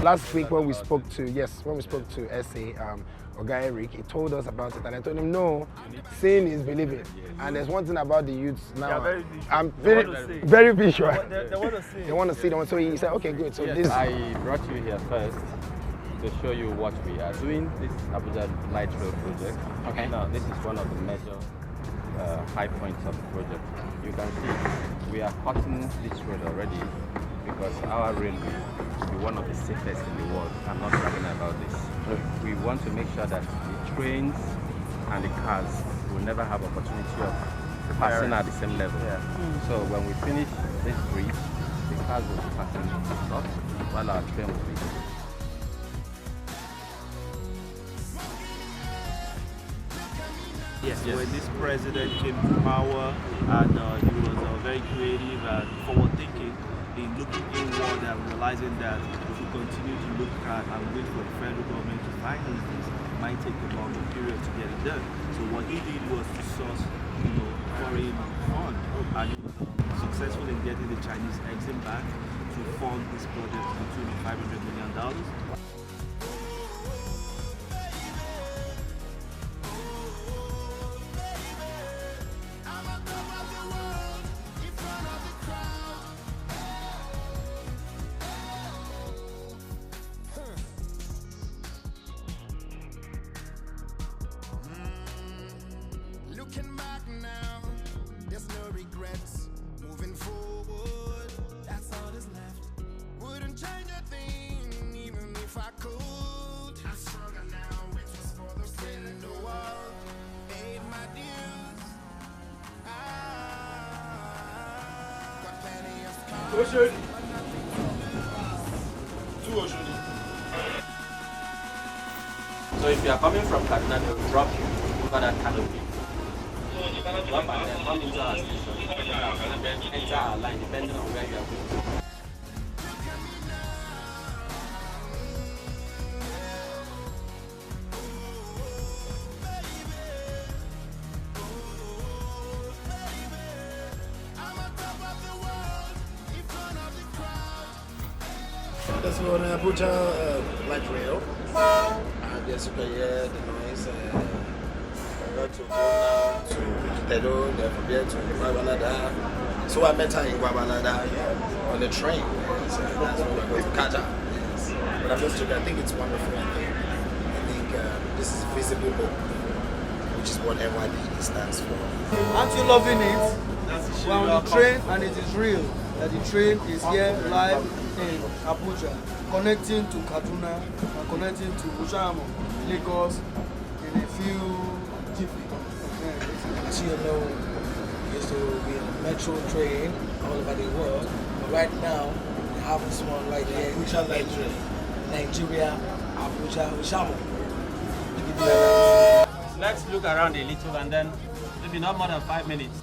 Last week when we spoke to SA, Oga Eric, he told us about it, and I told him, no, seeing is believing. And there's one thing about the youths now. I'm very visual. They want to see. They want to see. So he said, okay, good. So yes, I brought you here first to show you what we are doing. This Abuja Light Rail project. Okay. Now, this is one of the major high points of the project. You can see we are cutting this road already because our railway will be one of the safest in the world. I'm not bragging about this. We want to make sure that the trains and the cars will never have opportunity of passing at the same level. Yeah. So when we finish this bridge, the cars will be passing north while our train will be. Yes, when this president came to power, and he was very creative and forward-thinking in looking inward and realizing that if we continue to look at and wait for the federal government to finance this, it might take a longer period to get it done. So what he did was to source, foreign fund, and he was successful in getting the Chinese Exim Bank to fund this project to the tune of $500 million. Looking back now, there's no regrets. Moving forward, that's all that's left. Wouldn't change a thing, even if I could. I'm stronger now, which was for the sin in the world. Paid my dues. Got plenty of scars. So if you are coming from Kaduna, they will drop you over that canopy. One by then, come into our station, enter our line depending on where you are going. That's on Abuja light rail. And yes, you can hear the noise. I got to go now to Pedo, then from there to Guabalada. So I met her in Guabalada on the train. Yes, that's when we're going to catch her. Yes. But I'm just joking. I think it's wonderful. I think this is visible hope, which is what NYPD stands for. Aren't you loving it? We're on the train and it is real that the train is here live in Abuja, connecting to Kaduna and connecting to Ushamo, Lagos in a few jiffy. As you know, we used to be on a metro train all over the world, but right now we have this one right here, Abuja light train, Nigeria, Abuja, Ushamo. Let's look around a little and then maybe not more than 5 minutes.